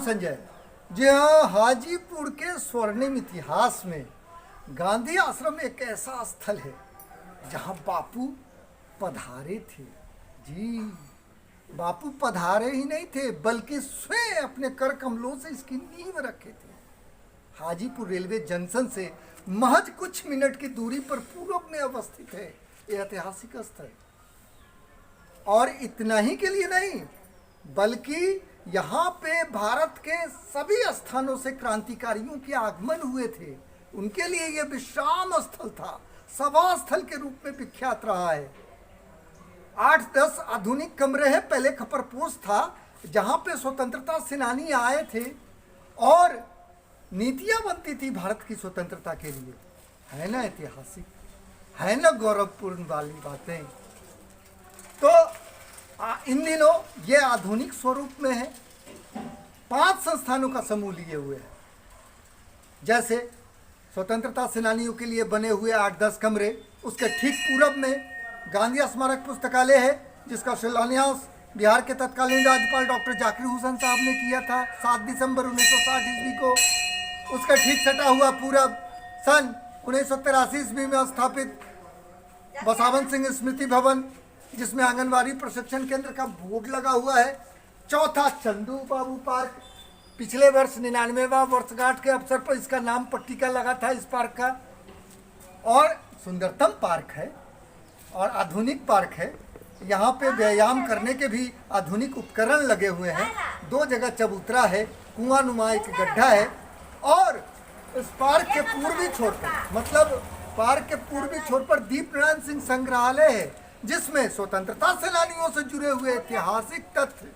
संजय। जी हाँ, हाजीपुर के स्वर्णिम इतिहास में गांधी आश्रम एक ऐसा स्थल है जहाँ बापू पधारे थे। जी, बापू पधारे ही नहीं थे बल्कि स्वयं अपने कर कमलों से इसकी नींव रखे थे। हाजीपुर रेलवे जंक्शन से महज कुछ मिनट की दूरी पर पूर्व में अवस्थित है यह ऐतिहासिक स्थल। और इतना ही के लिए नहीं बल्कि यहाँ पे भारत के सभी स्थानों से क्रांतिकारियों के आगमन हुए थे। उनके लिए यह विश्राम स्थल था, सभा स्थल के रूप में विख्यात रहा है। 8-10 आधुनिक कमरे हैं। पहले खपरपोश था जहाँ पे स्वतंत्रता सेनानी आए थे और नीतियाँ बनती थी भारत की स्वतंत्रता के लिए। है ना ऐतिहासिक, है ना गौरवपूर्ण वाली बातें। तो इन दिनों ये आधुनिक स्वरूप में है। 5 संस्थानों का समूह लिए हुए है। जैसे स्वतंत्रता सेनानियों के लिए बने हुए 8-10 कमरे, उसके ठीक पूरब में गांधी स्मारक पुस्तकालय है जिसका शिलान्यास बिहार के तत्कालीन राज्यपाल डॉक्टर जाकिर हुसैन साहब ने किया था 7 दिसंबर 1960 ईस्वी को। उसका ठीक सटा हुआ पूरब सन 1983 ईस्वी में स्थापित बसावन सिंह स्मृति भवन जिसमें आंगनबाड़ी प्रशिक्षण केंद्र का बोर्ड लगा हुआ है। चौथा चंदू बाबू पार्क, पिछले वर्ष 99वां वर्षगांठ के अवसर पर इसका नाम पट्टिका लगा था इस पार्क का। और सुंदरतम पार्क है और आधुनिक पार्क है। यहाँ पे व्यायाम करने के भी आधुनिक उपकरण लगे हुए हैं। 2 जगह चबूतरा है, कुआं नुमा एक गड्ढा है। और इस पार्क के पूर्वी छोर पर, मतलब पार्क के पूर्वी छोर पर दीप नारायण सिंह संग्रहालय है जिसमें स्वतंत्रता सेनानियों से जुड़े हुए ऐतिहासिक तथ्य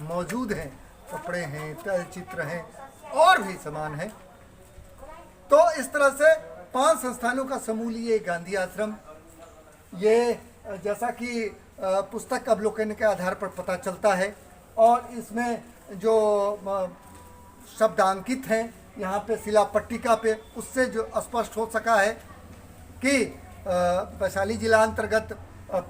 मौजूद हैं। कपड़े हैं, तैलचित्र हैं और भी सामान है। तो इस तरह से 5 संस्थानों का समूह लिए गांधी आश्रम। ये जैसा कि पुस्तक अवलोकन के आधार पर पता चलता है और इसमें जो शब्दांकित हैं यहाँ पे शिला पट्टिका पे, उससे जो स्पष्ट हो सका है कि वैशाली जिला अंतर्गत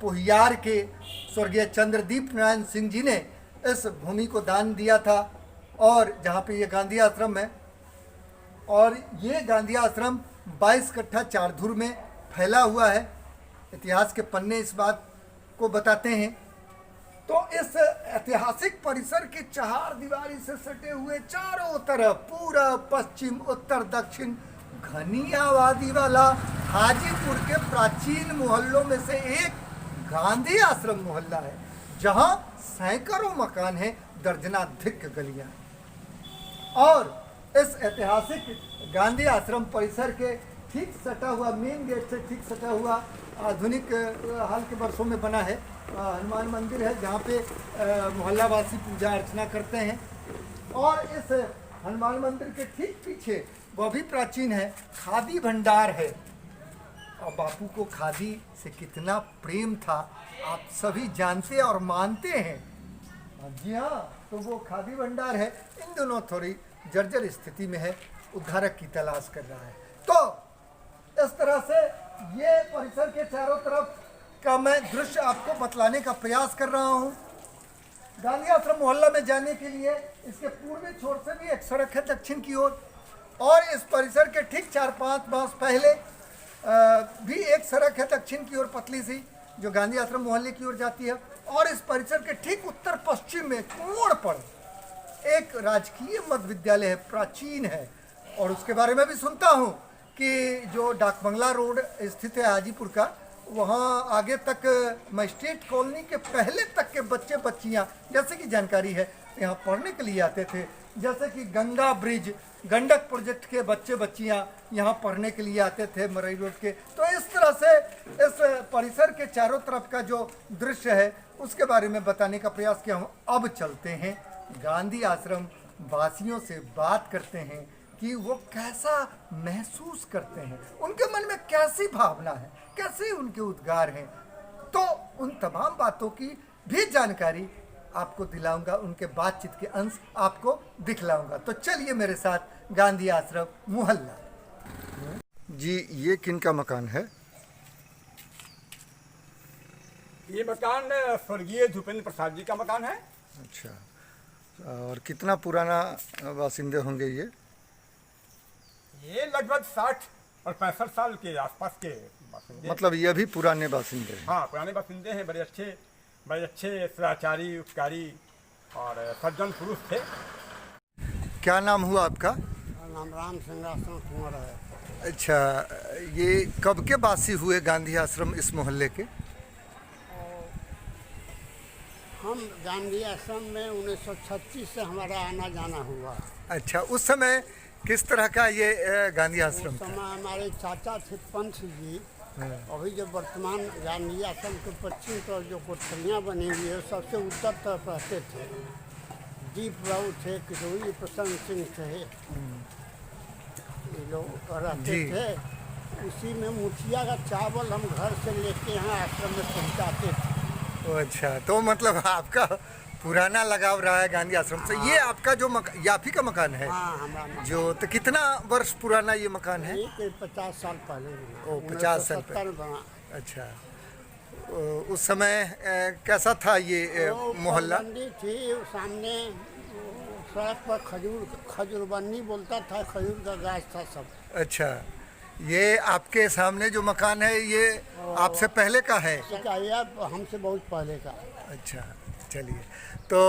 पोहियार के स्वर्गीय चंद्रदीप नारायण सिंह जी ने इस भूमि को दान दिया था और जहाँ पे ये गांधी आश्रम है। और ये गांधी आश्रम 22 कट्ठा 4 धुर में फैला हुआ है। इतिहास के पन्ने इस बात को बताते हैं। तो इस ऐतिहासिक परिसर के 4 दीवारी से सटे हुए चारों तरफ पूरब, पश्चिम, उत्तर, दक्षिण घनी आबादी वाला हाजीपुर के प्राचीन मोहल्लों में से एक गांधी आश्रम मोहल्ला है जहां सैकड़ों मकान हैं, दर्जनाधिक गलियां हैं। और इस ऐतिहासिक गांधी आश्रम परिसर के ठीक सटा हुआ, मेन गेट से ठीक सटा हुआ, आधुनिक हाल के वर्षों में बना है हनुमान मंदिर है जहाँ पे मोहल्लावासी पूजा अर्चना करते हैं। और इस हनुमान मंदिर के ठीक पीछे वह भी प्राचीन है, खादी भंडार है। और बापू को खादी से कितना प्रेम था आप सभी जानते और मानते हैं। जी हाँ, तो वो खादी भंडार है। इन दोनों थोड़ी जर्जर स्थिति में है, उद्धारक की तलाश कर रहा है। तो इस तरह से ये परिसर के चारों तरफ का मैं दृश्य आपको बतलाने का प्रयास कर रहा हूँ। गांधी आश्रम मोहल्ला में जाने के लिए इसके पूर्वी छोर से भी एक सड़क है दक्षिण की ओर, और इस परिसर के ठीक 4-5 मास पहले भी एक सड़क है दक्षिण की ओर पतली सी जो गांधी आश्रम मोहल्ले की ओर जाती है। और इस परिसर के ठीक उत्तर पश्चिम में कोण पर एक राजकीय मध्य विद्यालय है, प्राचीन है। और उसके बारे में भी सुनता हूँ कि जो डाक बंगला रोड स्थित है हाजीपुर का, वहाँ आगे तक मजिस्ट्रेट कॉलोनी के पहले तक के बच्चे बच्चियाँ, जैसे कि जानकारी है, यहाँ पढ़ने के लिए आते थे। जैसे कि गंगा ब्रिज, गंडक प्रोजेक्ट के बच्चे बच्चियाँ यहाँ पढ़ने के लिए आते थे मरई रोड के। तो इस तरह से इस परिसर के चारों तरफ का जो दृश्य है उसके बारे में बताने का प्रयास किया हूँ। अब चलते हैं गांधी आश्रम वासियों से बात करते हैं कि वो कैसा महसूस करते हैं, उनके मन में कैसी भावना है, कैसे उनके उद्गार हैं। तो उन तमाम बातों की भी जानकारी आपको दिलाऊंगा, उनके बातचीत के अंश आपको दिखलाऊंगा। तो चलिए मेरे साथ गांधी आश्रम मोहल्ला। जी, ये किन का मकान है? ये मकान स्वर्गीय भूपेंद्र प्रसाद जी का मकान है। अच्छा, और कितना पुराना बासिंदे होंगे ये? लगभग 60 और 65 साल के आसपास के बासिंदे। मतलब ये भी पुराने बासिंदे हैं। हाँ, पुराने बासिंदे हैं। बड़े अच्छे सदाचारी, उपकारी और सज्जन पुरुष थे। क्या नाम हुआ आपका? नाम राम सिंहासन कुंवर है। अच्छा, ये कब के वासी हुए गांधी आश्रम इस मोहल्ले के? हम गांधी आश्रम में 1936 से हमारा आना जाना हुआ। अच्छा, उस समय किस तरह का ये गांधी आश्रम उस था? समय हमारे चाचा थे पंथ जी। अभी जो वर्तमान गांधी आश्रम के पश्चिम तरफ जो कोठरियाँ बनी हुई है सबसे उत्तर तरफ रहते थे। दीप बाबू थे, किशोरी प्रसन्न सिंह थे, ये लोग रहते थे। उसी में मुठिया का चावल हम घर से लेके यहाँ आश्रम में पहुँचाते थे। अच्छा, तो मतलब आपका पुराना लगाव रहा है गांधी आश्रम से। ये आपका जो याफी का मकान है? हाँ, हमारा जो तो कितना वर्ष पुराना ये मकान है? 50 साल पहले बना। ओ, 50 साल 1970 बना। अच्छा, उस समय कैसा था ये मोहल्ला? मंडी थी सामने, सड़क पर खजूरबन्नी बोलता था, खजूर का गाछ था सब। अच्छा, ये आपके सामने जो मकान है ये आपसे पहले का है? हमसे बहुत पहले का। अच्छा, चलिए। तो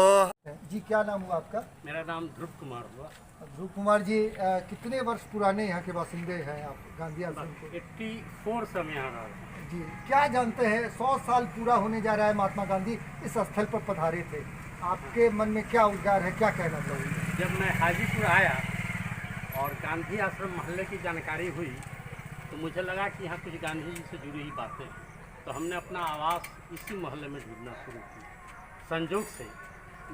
जी, क्या नाम हुआ आपका? मेरा नाम ध्रुव कुमार हुआ। ध्रुव कुमार जी, कितने वर्ष पुराने यहाँ के बासिंदे हैं आप गांधी आश्रम के? 84 से मैं यहाँ रहा हूँ। जी, क्या जानते हैं 100 साल पूरा होने जा रहा है महात्मा गांधी इस स्थल पर पधारे थे, आपके मन में क्या उद्गार है, क्या कहना चाहोगे? जब मैं हाजीपुर आया और गांधी आश्रम मोहल्ले की जानकारी हुई तो मुझे लगा कि यहाँ कुछ गांधी जी से जुड़ी हुई बातें हैं। तो हमने अपना आवास इसी मोहल्ले में ढूंढना शुरू किया। संयोग से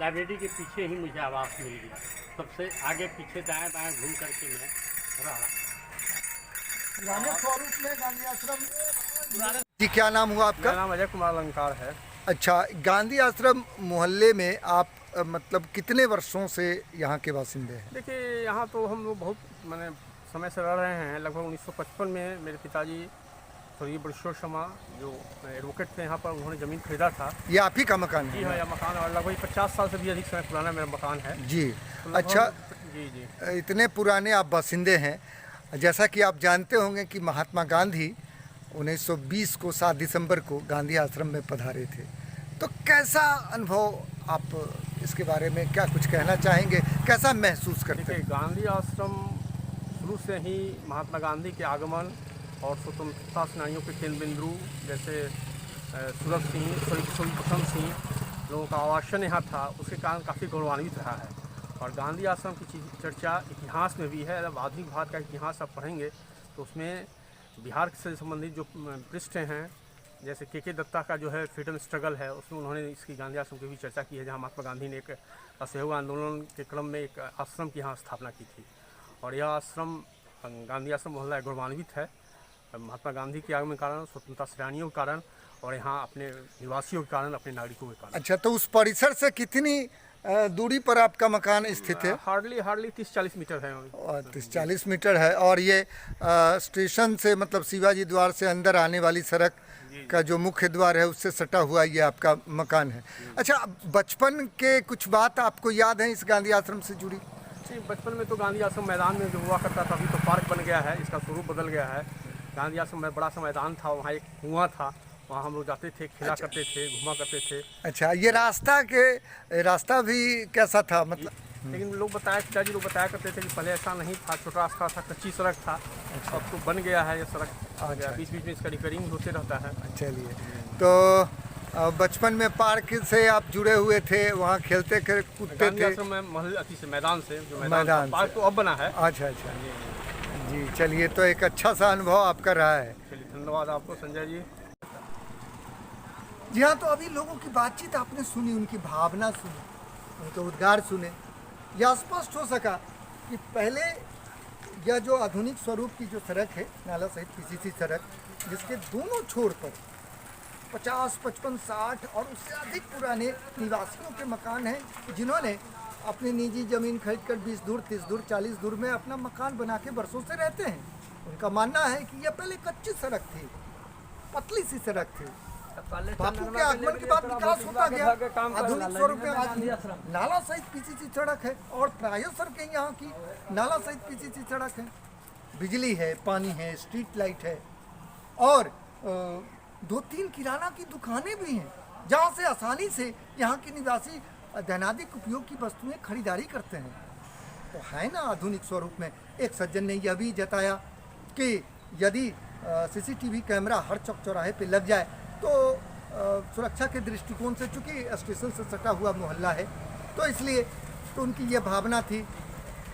लाइब्रेरी के पीछे ही मुझे आवास मिल गया। सबसे आगे पीछे दाएं बाएं घूम करके मैं रहा। पुराने स्वरूप में गांधी आश्रम। जी, क्या नाम हुआ आपका? मेरा नाम अजय कुमार अलंकार है। अच्छा, गांधी आश्रम मोहल्ले में आप मतलब कितने वर्षों से यहाँ के बासिंदे हैं? देखिए, यहाँ तो हम लोग बहुत मैंने समय से रह रहे हैं। लगभग 1955 में मेरे पिताजी स्वर्गीय बड़ेश्वर शर्मा जो एडवोकेट थे यहाँ पर, उन्होंने ज़मीन खरीदा था। ये आप ही का मकान जी है? हाँ, यह मकान और लगभग 50 साल से भी अधिक समय पुराना मेरा मकान है। जी, तो अच्छा। जी जी, इतने पुराने आप बासिंदे हैं, जैसा कि आप जानते होंगे कि महात्मा गांधी 1920 को 7 दिसंबर को गांधी आश्रम में पधारे थे। तो कैसा अनुभव, आप इसके बारे में क्या कुछ कहना चाहेंगे, कैसा महसूस करते देखिए, हैं? गांधी आश्रम शुरू से ही महात्मा गांधी के आगमन और स्वतंत्रता सेनानियों के केंद्र बिंदु जैसे सूरत सिंह, किशोरी प्रसन्न सिंह लोगों का आवासन यहाँ था, उसके कारण काफ़ी गौरवान्वित रहा है। और गांधी आश्रम की चर्चा इतिहास में भी है। जब आधुनिक भारत का इतिहास आप पढ़ेंगे तो उसमें बिहार से संबंधित जो पृष्ठ हैं, जैसे के दत्ता का जो है फ्रीडम स्ट्रगल है, उसमें उन्होंने इसकी गांधी आश्रम की भी चर्चा की है, जहाँ महात्मा गांधी ने एक असहयोग आंदोलन के क्रम में एक आश्रम की यहाँ स्थापना की थी। और यह आश्रम गांधी आश्रम मोहल्ला गौरवान्वित है महात्मा गांधी के आगमन के कारण, स्वतंत्रता सेनानियों के कारण और यहाँ अपने निवासियों के कारण, अपने नागरिकों के कारण। अच्छा, तो उस परिसर से कितनी दूरी पर आपका मकान स्थित है? हार्डली 30-40 मीटर है। 30-40 मीटर है। और ये स्टेशन से मतलब शिवाजी द्वार से अंदर आने वाली सड़क का जो मुख्य द्वार है उससे सटा हुआ ये आपका मकान है। अच्छा, बचपन के कुछ बात आपको याद है इस गांधी आश्रम से जुड़ी? जी, बचपन में तो गांधी आश्रम मैदान में जो हुआ करता था, अभी तो पार्क बन गया है, इसका स्वरूप बदल गया है। गांधी आश्रम में बड़ा सा मैदान था, वहाँ एक कुआं था, वहाँ हम लोग जाते थे, खेला करते थे, घुमा करते थे। अच्छा, ये रास्ता भी कैसा था मतलब? लेकिन लोग पिताजी लोग बताया करते थे कि पहले ऐसा नहीं था, छोटा रास्ता था, कच्ची सड़क था। अब तो बन गया है ये सड़क, आ गया। बीच बीच में इसका रिपेयरिंग होते रहता है। चलिए, तो बचपन में पार्क से आप जुड़े हुए थे, वहाँ खेलते कूदते थे? आश्रम में महल से मैदान से जो मैदान पार्क तो अब बना है। अच्छा अच्छा जी, चलिए, तो एक अच्छा सा अनुभव आपका रहा है। चलिए, धन्यवाद आपको संजय जी। जी हाँ, तो अभी लोगों की बातचीत आपने सुनी, उनकी भावना सुनी, उनके उद्गार सुने। यह स्पष्ट हो सका कि पहले यह जो आधुनिक स्वरूप की जो सड़क है, नाला सहित पीसीसी सड़क, जिसके दोनों छोर पर 50, 55, 60 और उससे अधिक पुराने निवासियों के मकान हैं, जिन्होंने अपनी निजी ज़मीन खरीद कर 20 दूर, 30 दूर, 40 दूर में अपना मकान बना के बरसों से रहते हैं। उनका मानना है कि यह पहले कच्ची सड़क थी, पतली सी सड़क थी, बापू के आगमन के बाद विकास होता गया, आधुनिक स्वरूप में आज नाला सहित पीसीसी सड़क है और प्राय सड़कें यहाँ की नाला सहित पीसीसी सड़क है, बिजली है, पानी है, स्ट्रीट लाइट है और 2-3 किराना की दुकानें भी हैं जहाँ से आसानी से यहाँ के निवासी दैनिक उपयोग की वस्तुएं खरीदारी करते हैं। तो है ना आधुनिक स्वरूप में। एक सज्जन ने यह भी जताया कि यदि सीसीटीवी कैमरा हर चौक चौराहे पे लग जाए तो सुरक्षा के दृष्टिकोण से, चूँकि स्टेशन से सटा हुआ मोहल्ला है तो इसलिए तो उनकी ये भावना थी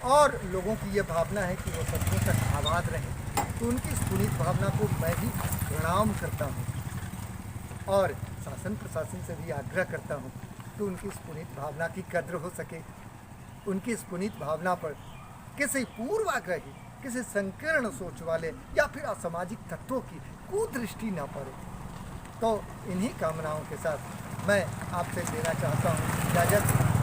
और लोगों की ये भावना है कि वो सदियों तक आबाद रहे। तो उनकी इस पुनीत भावना को मैं भी प्रणाम करता हूँ और शासन प्रशासन से भी आग्रह करता हूँ कि उनकी इस पुनीत भावना की कद्र हो सके, उनकी इस पुनीत भावना पर किसी पूर्वाग्रही, किसी संकीर्ण सोच वाले या फिर असामाजिक तत्वों की कुदृष्टि न पड़े। तो इन्हीं कामनाओं के साथ मैं आपसे लेना चाहता हूँ इजाज़त।